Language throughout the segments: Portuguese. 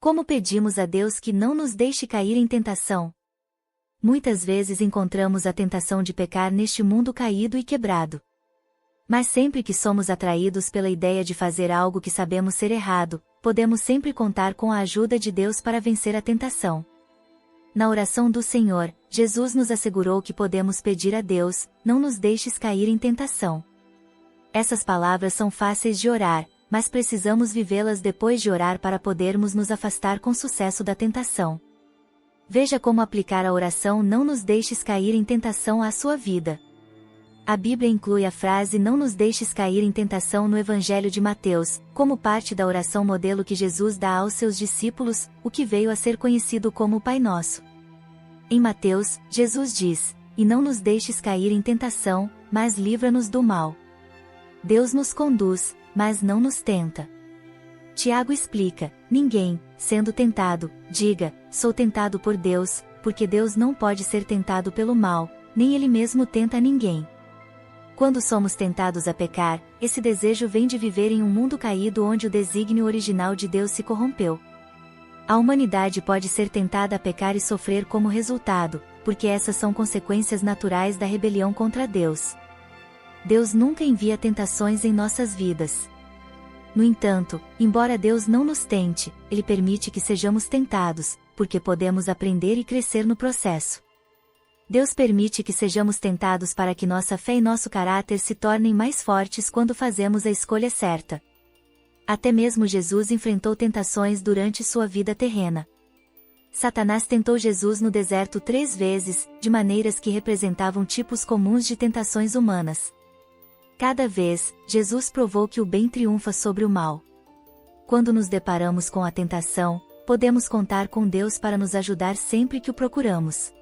Como pedimos a Deus que não nos deixe cair em tentação? Muitas vezes encontramos a tentação de pecar neste mundo caído e quebrado. Mas sempre que somos atraídos pela ideia de fazer algo que sabemos ser errado, podemos sempre contar com a ajuda de Deus para vencer a tentação. Na oração do Senhor, Jesus nos assegurou que podemos pedir a Deus: não nos deixes cair em tentação. Essas palavras são fáceis de orar, mas precisamos vivê-las depois de orar para podermos nos afastar com sucesso da tentação. Veja como aplicar a oração "não nos deixes cair em tentação" à sua vida. A Bíblia inclui a frase "não nos deixes cair em tentação" no Evangelho de Mateus, como parte da oração modelo que Jesus dá aos seus discípulos, o que veio a ser conhecido como o Pai Nosso. Em Mateus, Jesus diz: "E não nos deixes cair em tentação, mas livra-nos do mal." Deus nos conduz, mas não nos tenta. Tiago explica: ninguém, sendo tentado, diga: sou tentado por Deus, porque Deus não pode ser tentado pelo mal, nem Ele mesmo tenta ninguém. Quando somos tentados a pecar, esse desejo vem de viver em um mundo caído onde o desígnio original de Deus se corrompeu. A humanidade pode ser tentada a pecar e sofrer como resultado, porque essas são consequências naturais da rebelião contra Deus. Deus nunca envia tentações em nossas vidas. No entanto, embora Deus não nos tente, Ele permite que sejamos tentados, porque podemos aprender e crescer no processo. Deus permite que sejamos tentados para que nossa fé e nosso caráter se tornem mais fortes quando fazemos a escolha certa. Até mesmo Jesus enfrentou tentações durante sua vida terrena. Satanás tentou Jesus no deserto 3 vezes, de maneiras que representavam tipos comuns de tentações humanas. Cada vez, Jesus provou que o bem triunfa sobre o mal. Quando nos deparamos com a tentação, podemos contar com Deus para nos ajudar sempre que o procuramos.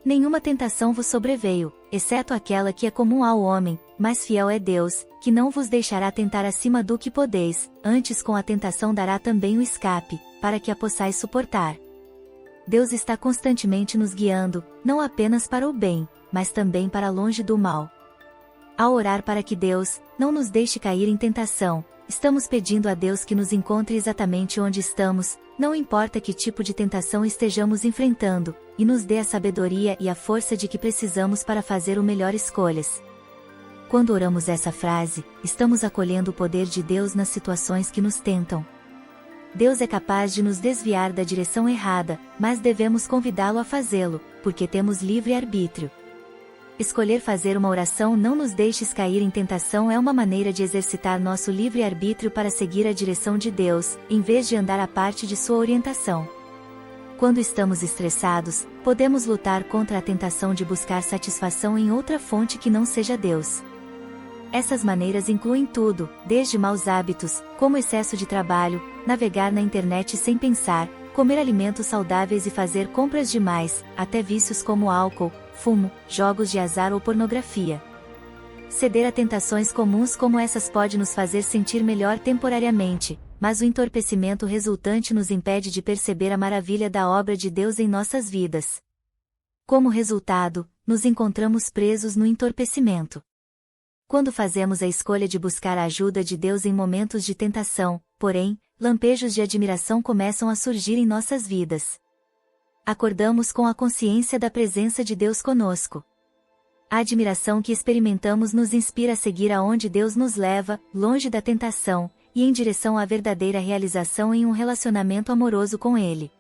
Nenhuma tentação vos sobreveio, exceto aquela que é comum ao homem, mas fiel é Deus, que não vos deixará tentar acima do que podeis, antes com a tentação dará também o escape, para que a possais suportar. Deus está constantemente nos guiando, não apenas para o bem, mas também para longe do mal. Ao orar para que Deus não nos deixe cair em tentação, estamos pedindo a Deus que nos encontre exatamente onde estamos, não importa que tipo de tentação estejamos enfrentando, e nos dê a sabedoria e a força de que precisamos para fazer o melhor escolhas. Quando oramos essa frase, estamos acolhendo o poder de Deus nas situações que nos tentam. Deus é capaz de nos desviar da direção errada, mas devemos convidá-lo a fazê-lo, porque temos livre arbítrio. Escolher fazer uma oração "não nos deixes cair em tentação" é uma maneira de exercitar nosso livre-arbítrio para seguir a direção de Deus, em vez de andar à parte de sua orientação. Quando estamos estressados, podemos lutar contra a tentação de buscar satisfação em outra fonte que não seja Deus. Essas maneiras incluem tudo, desde maus hábitos, como excesso de trabalho, navegar na internet sem pensar, comer alimentos saudáveis e fazer compras demais, até vícios como álcool, fumo, jogos de azar ou pornografia. Ceder a tentações comuns como essas pode nos fazer sentir melhor temporariamente, mas o entorpecimento resultante nos impede de perceber a maravilha da obra de Deus em nossas vidas. Como resultado, nos encontramos presos no entorpecimento. Quando fazemos a escolha de buscar a ajuda de Deus em momentos de tentação, porém, lampejos de admiração começam a surgir em nossas vidas. Acordamos com a consciência da presença de Deus conosco. A admiração que experimentamos nos inspira a seguir aonde Deus nos leva, longe da tentação, e em direção à verdadeira realização em um relacionamento amoroso com Ele.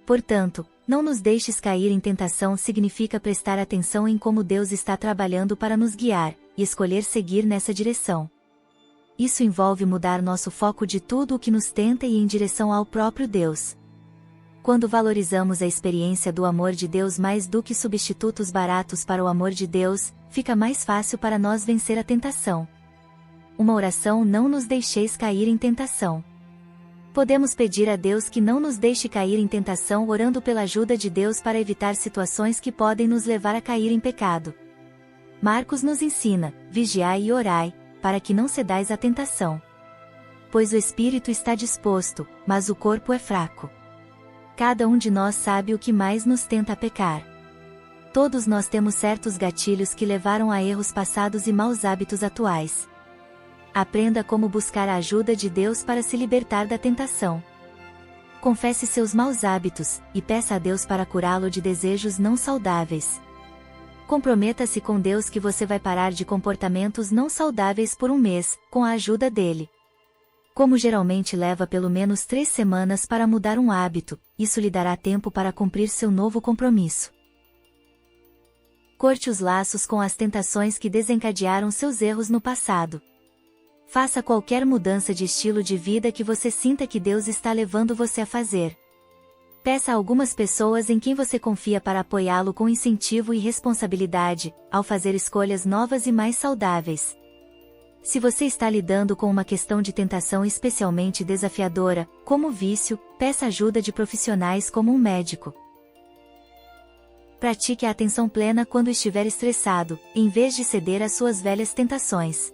Portanto, não nos deixes cair em tentação significa prestar atenção em como Deus está trabalhando para nos guiar, e escolher seguir nessa direção. Isso envolve mudar nosso foco de tudo o que nos tenta e ir em direção ao próprio Deus. Quando valorizamos a experiência do amor de Deus mais do que substitutos baratos para o amor de Deus, fica mais fácil para nós vencer a tentação. Uma oração "não nos deixeis cair em tentação". Podemos pedir a Deus que não nos deixe cair em tentação orando pela ajuda de Deus para evitar situações que podem nos levar a cair em pecado. Marcos nos ensina: vigiai e orai, para que não cedais à tentação. Pois o espírito está disposto, mas o corpo é fraco. Cada um de nós sabe o que mais nos tenta a pecar. Todos nós temos certos gatilhos que levaram a erros passados e maus hábitos atuais. Aprenda como buscar a ajuda de Deus para se libertar da tentação. confesse seus maus hábitos, e peça a Deus para curá-lo de desejos não saudáveis. Comprometa-se com Deus que você vai parar de comportamentos não saudáveis por um mês, com a ajuda dele. Como geralmente leva pelo menos 3 semanas para mudar um hábito, isso lhe dará tempo para cumprir seu novo compromisso. Corte os laços com as tentações que desencadearam seus erros no passado. Faça qualquer mudança de estilo de vida que você sinta que Deus está levando você a fazer. Peça a algumas pessoas em quem você confia para apoiá-lo com incentivo e responsabilidade, ao fazer escolhas novas e mais saudáveis. Se você está lidando com uma questão de tentação especialmente desafiadora, como vício, peça ajuda de profissionais como um médico. Pratique a atenção plena quando estiver estressado, em vez de ceder às suas velhas tentações.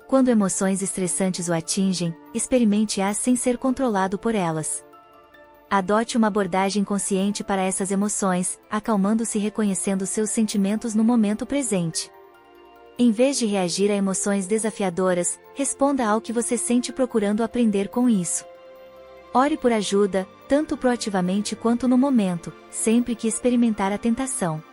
Quando emoções estressantes o atingem, experimente-as sem ser controlado por elas. Adote uma abordagem consciente para essas emoções, acalmando-se e reconhecendo seus sentimentos no momento presente. Em vez de reagir a emoções desafiadoras, responda ao que você sente procurando aprender com isso. Ore por ajuda, tanto proativamente quanto no momento, sempre que experimentar a tentação.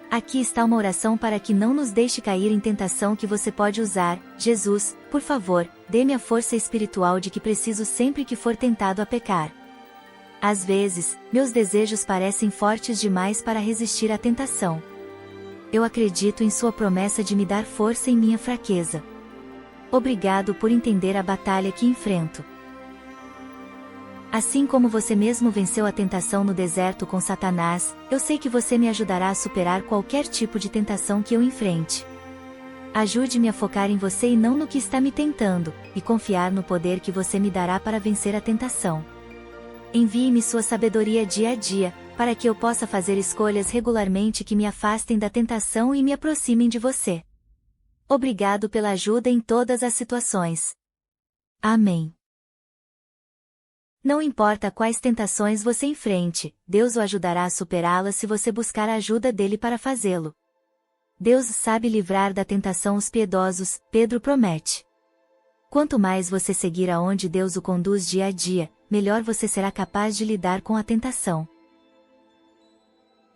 Aqui está uma oração para que não nos deixe cair em tentação que você pode usar. Jesus, por favor, dê-me a força espiritual de que preciso sempre que for tentado a pecar. Às vezes, meus desejos parecem fortes demais para resistir à tentação. Eu acredito em sua promessa de me dar força em minha fraqueza. Obrigado por entender a batalha que enfrento. Assim como você mesmo venceu a tentação no deserto com Satanás, eu sei que você me ajudará a superar qualquer tipo de tentação que eu enfrente. Ajude-me a focar em você e não no que está me tentando, e confiar no poder que você me dará para vencer a tentação. Envie-me sua sabedoria dia a dia, para que eu possa fazer escolhas regularmente que me afastem da tentação e me aproximem de você. Obrigado pela ajuda em todas as situações. Amém. Não importa quais tentações você enfrente, Deus o ajudará a superá-las se você buscar a ajuda dele para fazê-lo. Deus sabe livrar da tentação os piedosos, Pedro promete. Quanto mais você seguir aonde Deus o conduz dia a dia, melhor você será capaz de lidar com a tentação.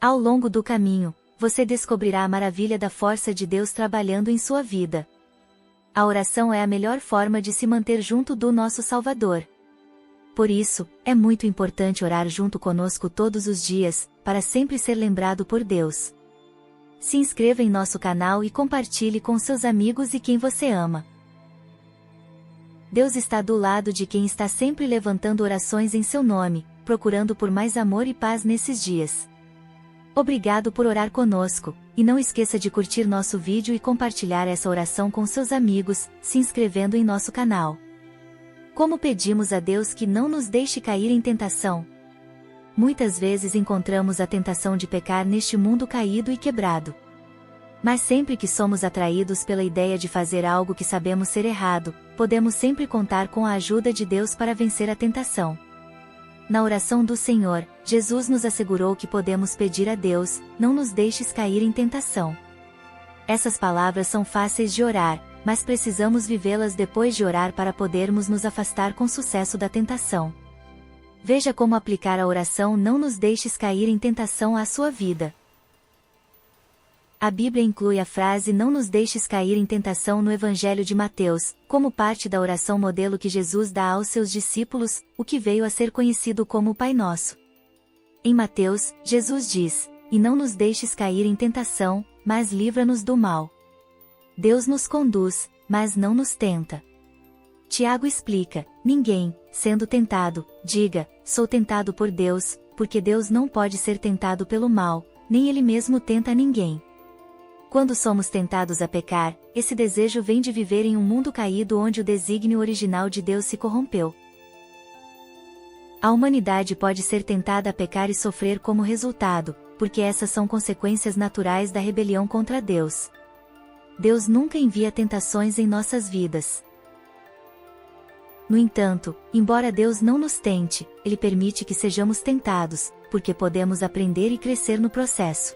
Ao longo do caminho, você descobrirá a maravilha da força de Deus trabalhando em sua vida. A oração é a melhor forma de se manter junto do nosso Salvador. Por isso, é muito importante orar junto conosco todos os dias, para sempre ser lembrado por Deus. Se inscreva em nosso canal e compartilhe com seus amigos e quem você ama. Deus está do lado de quem está sempre levantando orações em seu nome, procurando por mais amor e paz nesses dias. Obrigado por orar conosco, e não esqueça de curtir nosso vídeo e compartilhar essa oração com seus amigos, se inscrevendo em nosso canal. Como pedimos a Deus que não nos deixe cair em tentação? Muitas vezes encontramos a tentação de pecar neste mundo caído e quebrado. Mas sempre que somos atraídos pela ideia de fazer algo que sabemos ser errado, podemos sempre contar com a ajuda de Deus para vencer a tentação. Na oração do Senhor, Jesus nos assegurou que podemos pedir a Deus, não nos deixes cair em tentação. Essas palavras são fáceis de orar, mas precisamos vivê-las depois de orar para podermos nos afastar com sucesso da tentação. Veja como aplicar a oração não nos deixes cair em tentação à sua vida. A Bíblia inclui a frase não nos deixes cair em tentação no Evangelho de Mateus, como parte da oração modelo que Jesus dá aos seus discípulos, o que veio a ser conhecido como o Pai Nosso. Em Mateus, Jesus diz, e não nos deixes cair em tentação, mas livra-nos do mal. Deus nos conduz, mas não nos tenta. Tiago explica, ninguém, sendo tentado, diga, sou tentado por Deus, porque Deus não pode ser tentado pelo mal, nem ele mesmo tenta ninguém. Quando somos tentados a pecar, esse desejo vem de viver em um mundo caído onde o desígnio original de Deus se corrompeu. A humanidade pode ser tentada a pecar e sofrer como resultado, porque essas são consequências naturais da rebelião contra Deus. Deus nunca envia tentações em nossas vidas. No entanto, embora Deus não nos tente, Ele permite que sejamos tentados, porque podemos aprender e crescer no processo.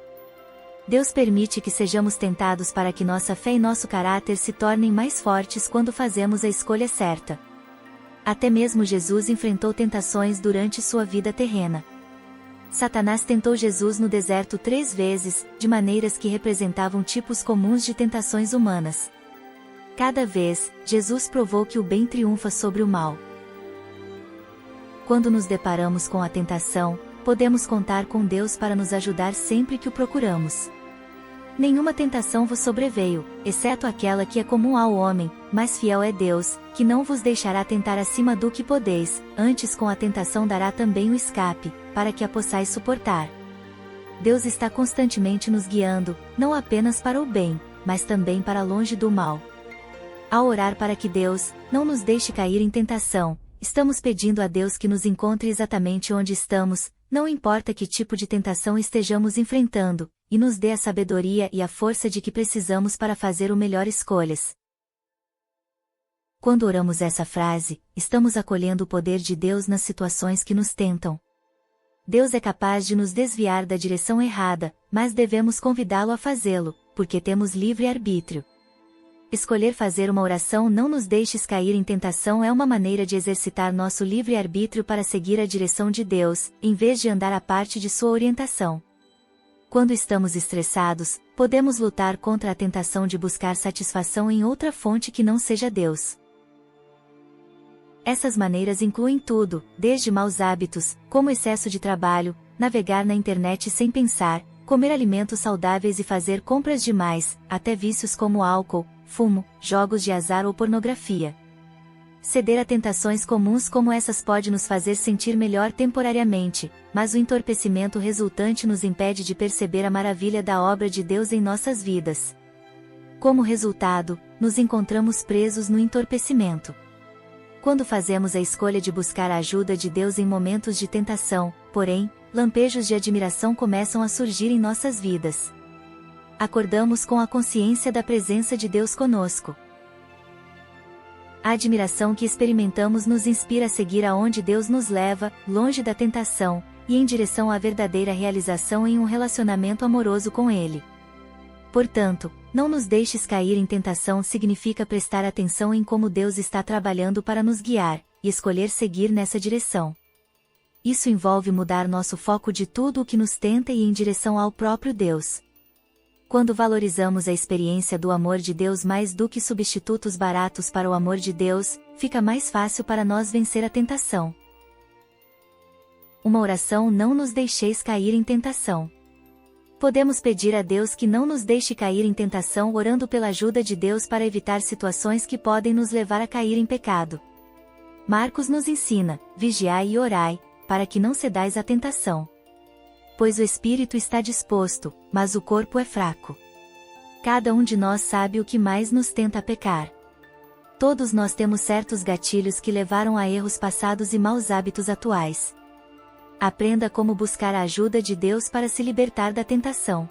Deus permite que sejamos tentados para que nossa fé e nosso caráter se tornem mais fortes quando fazemos a escolha certa. Até mesmo Jesus enfrentou tentações durante sua vida terrena. Satanás tentou Jesus no deserto 3 vezes, de maneiras que representavam tipos comuns de tentações humanas. Cada vez, Jesus provou que o bem triunfa sobre o mal. Quando nos deparamos com a tentação, podemos contar com Deus para nos ajudar sempre que o procuramos. Nenhuma tentação vos sobreveio, exceto aquela que é comum ao homem, mas fiel é Deus, que não vos deixará tentar acima do que podeis, antes com a tentação dará também o escape, para que a possais suportar. Deus está constantemente nos guiando, não apenas para o bem, mas também para longe do mal. Ao orar para que Deus não nos deixe cair em tentação, estamos pedindo a Deus que nos encontre exatamente onde estamos, não importa que tipo de tentação estejamos enfrentando, e nos dê a sabedoria e a força de que precisamos para fazer o melhor escolhas. Quando oramos essa frase, estamos acolhendo o poder de Deus nas situações que nos tentam. Deus é capaz de nos desviar da direção errada, mas devemos convidá-lo a fazê-lo, porque temos livre arbítrio. Escolher fazer uma oração "não nos deixes cair em tentação" é uma maneira de exercitar nosso livre arbítrio para seguir a direção de Deus, em vez de andar à parte de sua orientação. Quando estamos estressados, podemos lutar contra a tentação de buscar satisfação em outra fonte que não seja Deus. Essas maneiras incluem tudo, desde maus hábitos, como excesso de trabalho, navegar na internet sem pensar, comer alimentos saudáveis e fazer compras demais, até vícios como álcool, fumo, jogos de azar ou pornografia. Ceder a tentações comuns como essas pode nos fazer sentir melhor temporariamente, mas o entorpecimento resultante nos impede de perceber a maravilha da obra de Deus em nossas vidas. Como resultado, nos encontramos presos no entorpecimento. Quando fazemos a escolha de buscar a ajuda de Deus em momentos de tentação, porém, lampejos de admiração começam a surgir em nossas vidas. Acordamos com a consciência da presença de Deus conosco. A admiração que experimentamos nos inspira a seguir aonde Deus nos leva, longe da tentação, e em direção à verdadeira realização em um relacionamento amoroso com Ele. Portanto, não nos deixes cair em tentação significa prestar atenção em como Deus está trabalhando para nos guiar, e escolher seguir nessa direção. Isso envolve mudar nosso foco de tudo o que nos tenta e em direção ao próprio Deus. Quando valorizamos a experiência do amor de Deus mais do que substitutos baratos para o amor de Deus, fica mais fácil para nós vencer a tentação. Uma oração "não nos deixeis cair em tentação". Podemos pedir a Deus que não nos deixe cair em tentação orando pela ajuda de Deus para evitar situações que podem nos levar a cair em pecado. Marcos nos ensina: vigiai e orai, para que não cedais à tentação. Pois o espírito está disposto, mas o corpo é fraco. Cada um de nós sabe o que mais nos tenta a pecar. Todos nós temos certos gatilhos que levaram a erros passados e maus hábitos atuais. Aprenda como buscar a ajuda de Deus para se libertar da tentação.